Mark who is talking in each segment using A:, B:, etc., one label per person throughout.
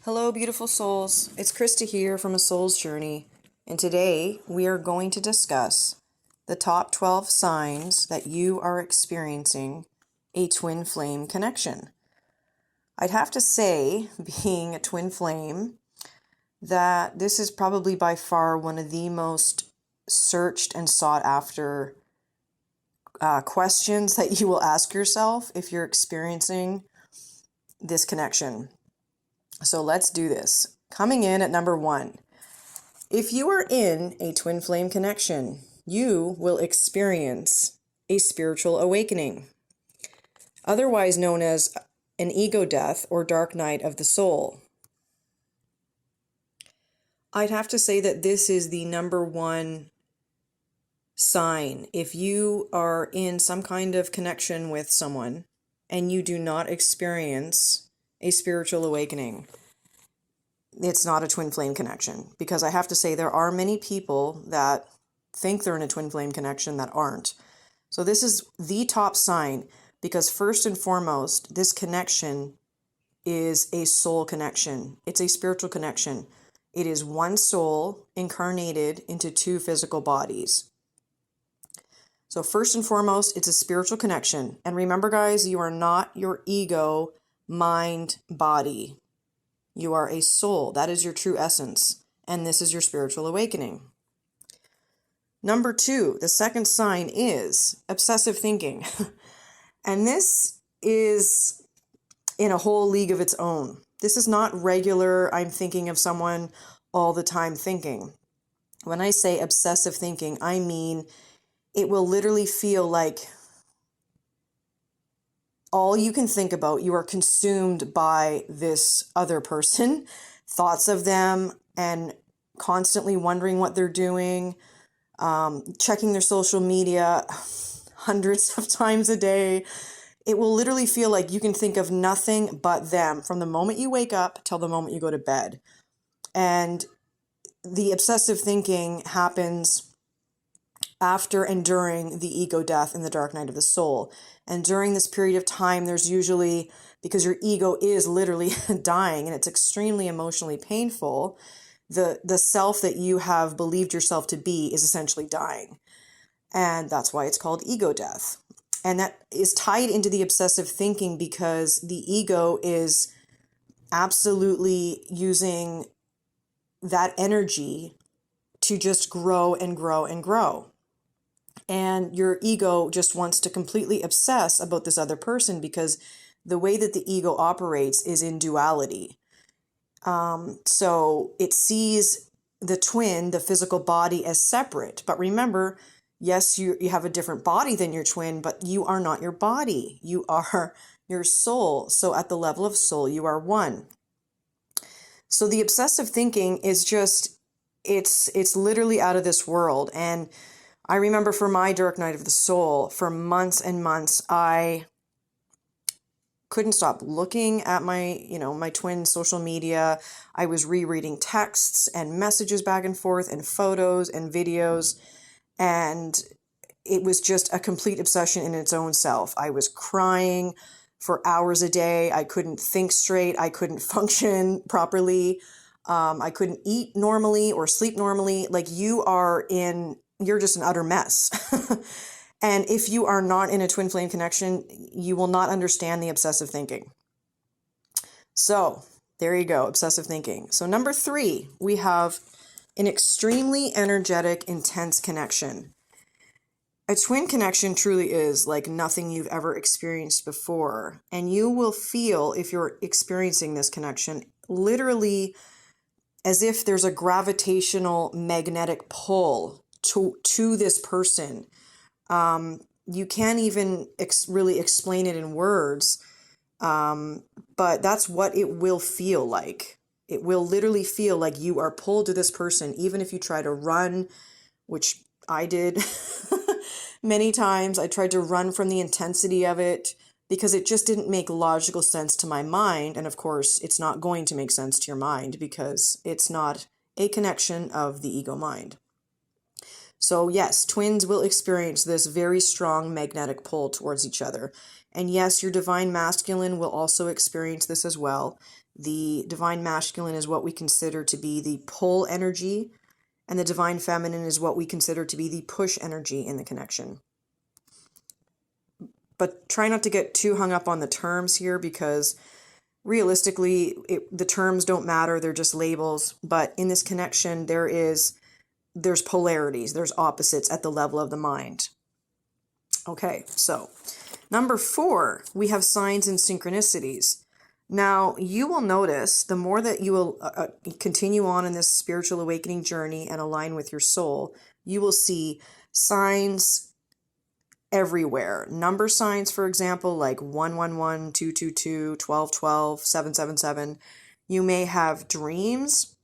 A: Hello, beautiful souls. It's Krista here from A Soul's Journey, and today we are going to discuss the top 12 signs that you are experiencing a twin flame connection. I'd have to say, being a twin flame, that this is probably by far one of the most searched and sought after questions that you will ask yourself if you're experiencing this connection. So let's do this. Coming in at number 1. If you are in a twin flame connection, you will experience a spiritual awakening, otherwise known as an ego death or dark night of the soul. I'd have to say that this is the number one sign. If you are in some kind of connection with someone and you do not experience a spiritual awakening, it's not a twin flame connection. Because I have to say there are many people that think they're in a twin flame connection that aren't. So this is the top sign, because first and foremost, this connection is a soul connection. It's a spiritual connection. It is one soul incarnated into two physical bodies. So first and foremost, it's a spiritual connection. And remember, guys, you are not your ego, mind, body. You are a soul. That is your true essence. And this is your spiritual awakening. Number 2, the second sign is obsessive thinking. And this is in a whole league of its own. This is not regular, I'm thinking of someone all the time thinking. When I say obsessive thinking, I mean it will literally feel like all you can think about, you are consumed by this other person, thoughts of them, and constantly wondering what they're doing, checking their social media hundreds of times a day. It will literally feel like you can think of nothing but them from the moment you wake up till the moment you go to bed. And the obsessive thinking happens after and during the ego death and the dark night of the soul. And during this period of time, there's usually, because your ego is literally dying and it's extremely emotionally painful, the self that you have believed yourself to be is essentially dying. And that's why it's called ego death. And that is tied into the obsessive thinking because the ego is absolutely using that energy to just grow and grow and grow. And your ego just wants to completely obsess about this other person because the way that the ego operates is in duality. So it sees the twin, the physical body, as separate. But remember, yes, you have a different body than your twin, but you are not your body. You are your soul. So at the level of soul, you are one. So the obsessive thinking is just, it's literally out of this world. And I remember for my dark night of the soul, for months and months, I couldn't stop looking at my twin social media. I was rereading texts and messages back and forth and photos and videos. And it was just a complete obsession in its own self. I was crying for hours a day. I couldn't think straight. I couldn't function properly. I couldn't eat normally or sleep normally. Like you're just an utter mess. And if you are not in a twin flame connection, you will not understand the obsessive thinking. So there you go, obsessive thinking. So number 3, we have an extremely energetic, intense connection. A twin connection truly is like nothing you've ever experienced before. And you will feel, if you're experiencing this connection, literally as if there's a gravitational magnetic pull to this person. You can't even really explain it in words, but that's what it will feel like. It will literally feel like you are pulled to this person, even if you try to run, which I did many times. I tried to run from the intensity of it because it just didn't make logical sense to my mind. And of course, it's not going to make sense to your mind because it's not a connection of the ego mind. So yes, twins will experience this very strong magnetic pull towards each other. And yes, your divine masculine will also experience this as well. The divine masculine is what we consider to be the pull energy, and the divine feminine is what we consider to be the push energy in the connection. But try not to get too hung up on the terms here, because realistically, the terms don't matter. They're just labels. But in this connection, there's polarities, there's opposites at the level of the mind. Okay, so number 4, we have signs and synchronicities. Now, you will notice the more that you will continue on in this spiritual awakening journey and align with your soul, you will see signs everywhere. Number signs, for example, like 111, 222, 1212, 777. You may have dreams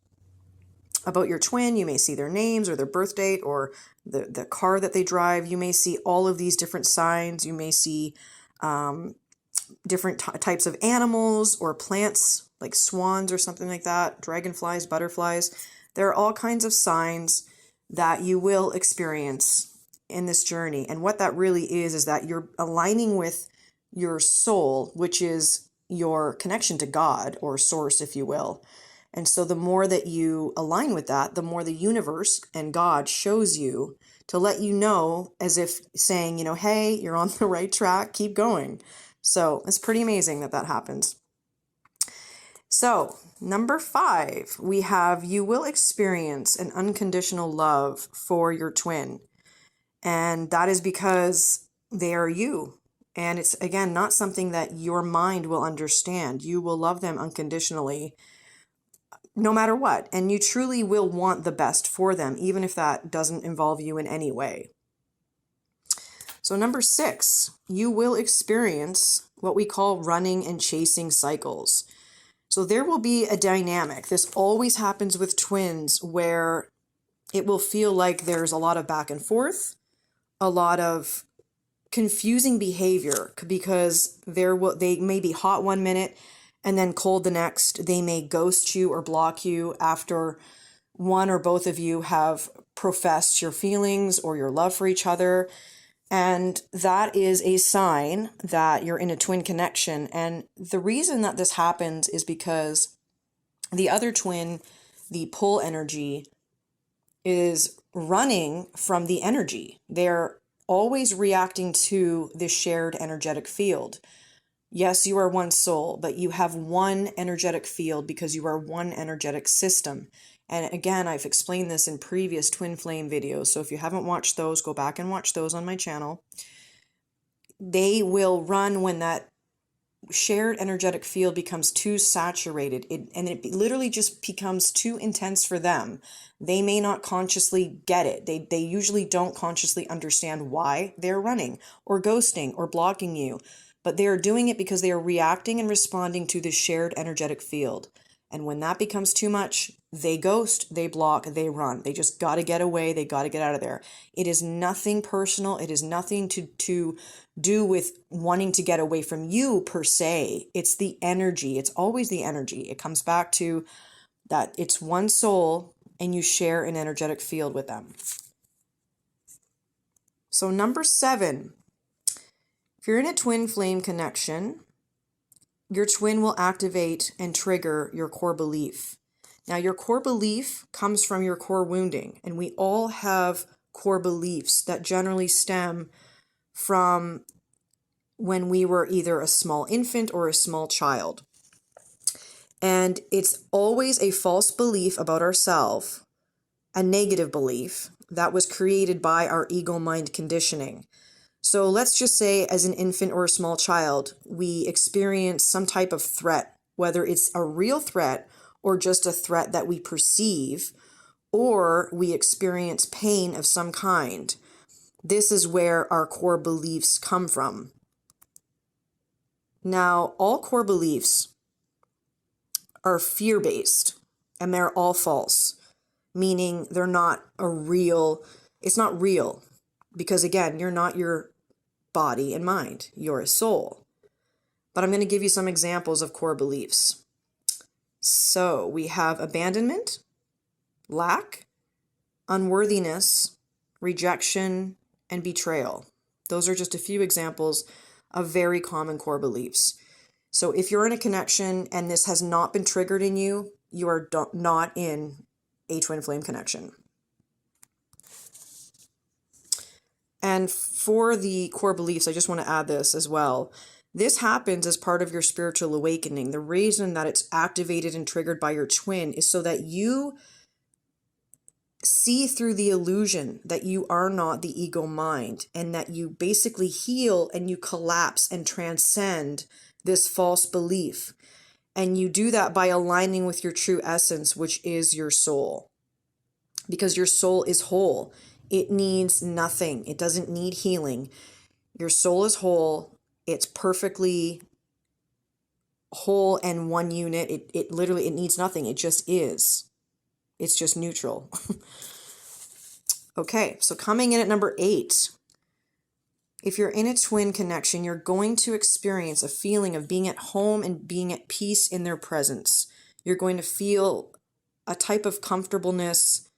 A: about your twin. You may see their names or their birth date or the car that they drive. You may see all of these different signs. You may see different types of animals or plants, like swans or something like that, dragonflies, butterflies. There are all kinds of signs that you will experience in this journey. And what that really is that you're aligning with your soul, which is your connection to God or source, if you will. And so the more that you align with that, the more the universe and God shows you to let you know, as if saying, hey, you're on the right track, keep going. So it's pretty amazing that happens. So number 5, we have, you will experience an unconditional love for your twin. And that is because they are you. And it's, again, not something that your mind will understand. You will love them unconditionally, no matter what. And you truly will want the best for them, even if that doesn't involve you in any way. So number 6, you will experience what we call running and chasing cycles. So there will be a dynamic. This always happens with twins, where it will feel like there's a lot of back and forth, a lot of confusing behavior, because they may be hot one minute and then cold the next. They may ghost you or block you after one or both of you have professed your feelings or your love for each other. And that is a sign that you're in a twin connection. And the reason that this happens is because the other twin, the pull energy, is running from the energy. They're always reacting to the shared energetic field. Yes, you are one soul, but you have one energetic field because you are one energetic system. And again, I've explained this in previous twin flame videos. So if you haven't watched those, go back and watch those on my channel. They will run when that shared energetic field becomes too saturated, and it literally just becomes too intense for them. They may not consciously get it. They usually don't consciously understand why they're running or ghosting or blocking you, but they are doing it because they are reacting and responding to the shared energetic field. And when that becomes too much, they ghost, they block, they run. They just got to get away. They got to get out of there. It is nothing personal. It is nothing to do with wanting to get away from you per se. It's the energy. It's always the energy. It comes back to that it's one soul and you share an energetic field with them. So number 7, if you're in a twin flame connection, your twin will activate and trigger your core belief. Now, your core belief comes from your core wounding, and we all have core beliefs that generally stem from when we were either a small infant or a small child. And it's always a false belief about ourselves, a negative belief that was created by our ego mind conditioning. So let's just say as an infant or a small child, we experience some type of threat, whether it's a real threat or just a threat that we perceive, or we experience pain of some kind. This is where our core beliefs come from. Now, all core beliefs are fear-based, and they're all false, meaning they're not it's not real. Because again, you're not your body and mind, you're a soul. But I'm going to give you some examples of core beliefs. So we have abandonment, lack, unworthiness, rejection, and betrayal. Those are just a few examples of very common core beliefs. So if you're in a connection and this has not been triggered in you, you are not in a twin flame connection. And for the core beliefs, I just want to add this as well. This happens as part of your spiritual awakening. The reason that it's activated and triggered by your twin is so that you see through the illusion that you are not the ego mind, and that you basically heal and you collapse and transcend this false belief. And you do that by aligning with your true essence, which is your soul. Because your soul is whole. It needs nothing. It doesn't need healing. Your soul is whole. It's perfectly whole and one unit. It literally, it needs nothing. It just is. It's just neutral. Okay, so coming in at number 8. If you're in a twin connection, you're going to experience a feeling of being at home and being at peace in their presence. You're going to feel a type of comfortableness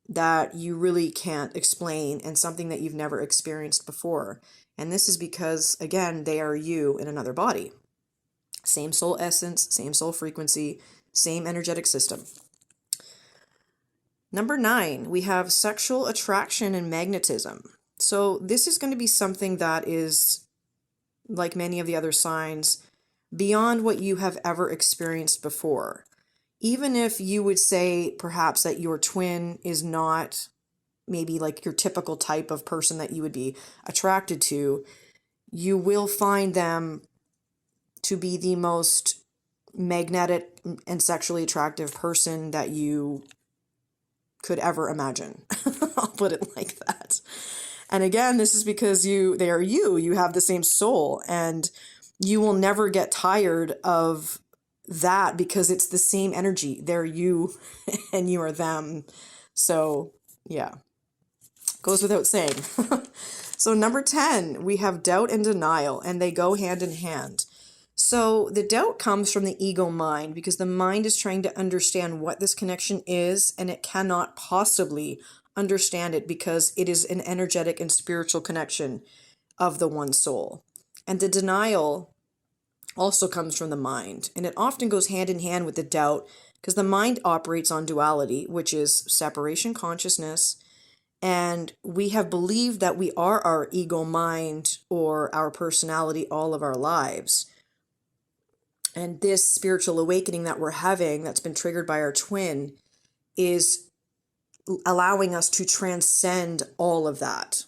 A: that you really can't explain, and something that you've never experienced before. And this is because, again, they are you in another body. Same soul essence, same soul frequency, same energetic system. Number 9, we have sexual attraction and magnetism. So this is going to be something that is, like many of the other signs, beyond what you have ever experienced before. Even if you would say perhaps that your twin is not maybe like your typical type of person that you would be attracted to, you will find them to be the most magnetic and sexually attractive person that you could ever imagine. I'll put it like that. And again, this is because they are you have the same soul, and you will never get tired of that because it's the same energy. They're you and you are them. So yeah, goes without saying. So number 10, we have doubt and denial, and they go hand in hand. So the doubt comes from the ego mind, because the mind is trying to understand what this connection is, and it cannot possibly understand it because it is an energetic and spiritual connection of the one soul. And the denial also comes from the mind, and it often goes hand in hand with the doubt, because the mind operates on duality, which is separation consciousness, and we have believed that we are our ego mind or our personality all of our lives. And this spiritual awakening that we're having, that's been triggered by our twin, is allowing us to transcend all of that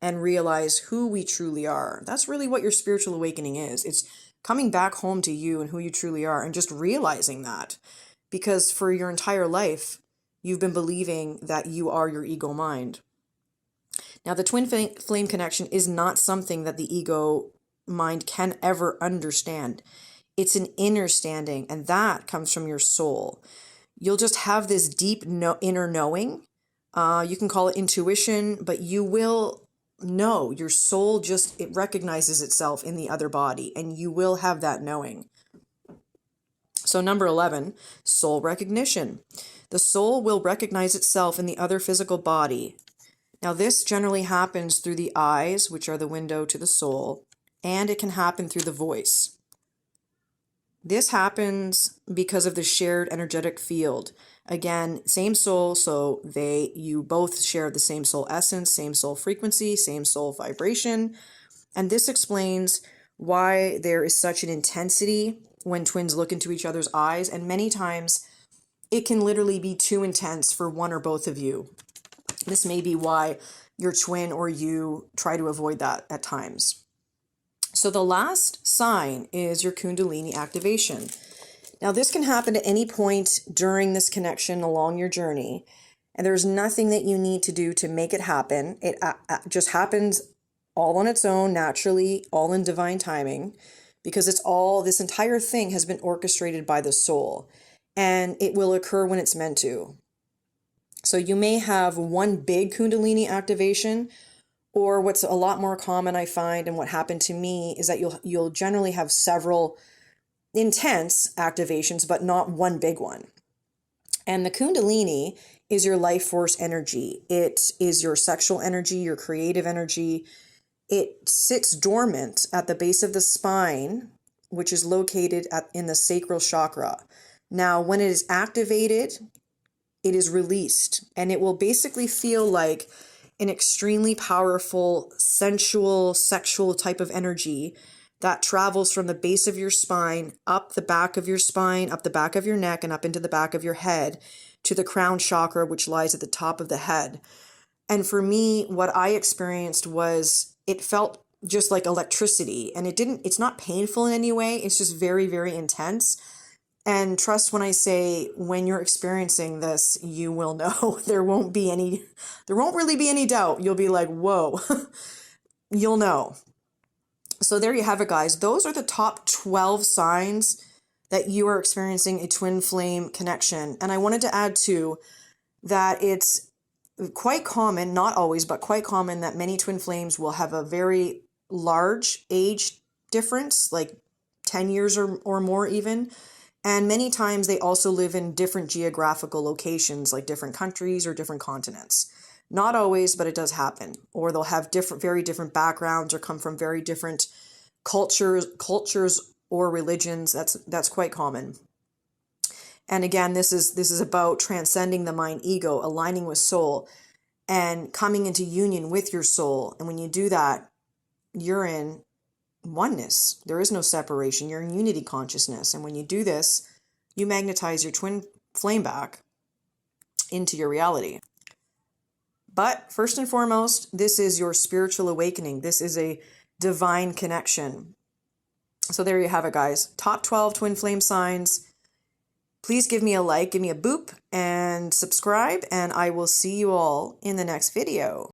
A: and realize who we truly are. That's really what your spiritual awakening is. It's coming back home to you and who you truly are, and just realizing that. Because for your entire life, you've been believing that you are your ego mind. Now, the twin flame connection is not something that the ego mind can ever understand. It's an inner standing, and that comes from your soul. You'll just have this deep inner knowing. You can call it intuition, but you will know. Your soul it recognizes itself in the other body, and you will have that knowing. So number 11, soul recognition. The soul will recognize itself in the other physical body. Now, this generally happens through the eyes, which are the window to the soul, and it can happen through the voice. This happens because of the shared energetic field. Again, same soul, so you both share the same soul essence, same soul frequency, same soul vibration. And this explains why there is such an intensity when twins look into each other's eyes. And many times it can literally be too intense for one or both of you. This may be why your twin or you try to avoid that at times. So the last sign is your Kundalini activation. Now, this can happen at any point during this connection along your journey, and there's nothing that you need to do to make it happen. It just happens all on its own, naturally, all in divine timing, because this entire thing has been orchestrated by the soul, and it will occur when it's meant to. So you may have one big Kundalini activation, or what's a lot more common, I find, and what happened to me, is that you'll generally have several intense activations, but not one big one. And the Kundalini is your life force energy. It is your sexual energy, your creative energy. It sits dormant at the base of the spine, which is located in the sacral chakra. Now, when it is activated, it is released, and it will basically feel like an extremely powerful, sensual, sexual type of energy that travels from the base of your spine, up the back of your spine, up the back of your neck, and up into the back of your head to the crown chakra, which lies at the top of the head. And for me, what I experienced was it felt just like electricity, and it's not painful in any way. It's just very, very intense. And trust when I say, when you're experiencing this, you will know. There won't really be any doubt. You'll be like, whoa, you'll know. So there you have it, guys. Those are the top 12 signs that you are experiencing a twin flame connection. And I wanted to add too, that it's quite common, not always, but quite common, that many twin flames will have a very large age difference, like 10 years or more even. And many times they also live in different geographical locations, like different countries or different continents. Not always, but it does happen. Or they'll have very different backgrounds or come from very different cultures or religions. That's quite common. And again, this is about transcending the mind ego, aligning with soul, and coming into union with your soul. And when you do that, you're in oneness. There is no separation. You're in unity consciousness. And when you do this, you magnetize your twin flame back into your reality. But first and foremost, this is your spiritual awakening. This is a divine connection. So there you have it, guys. Top 12 twin flame signs. Please give me a like, give me a boop, and subscribe, and I will see you all in the next video.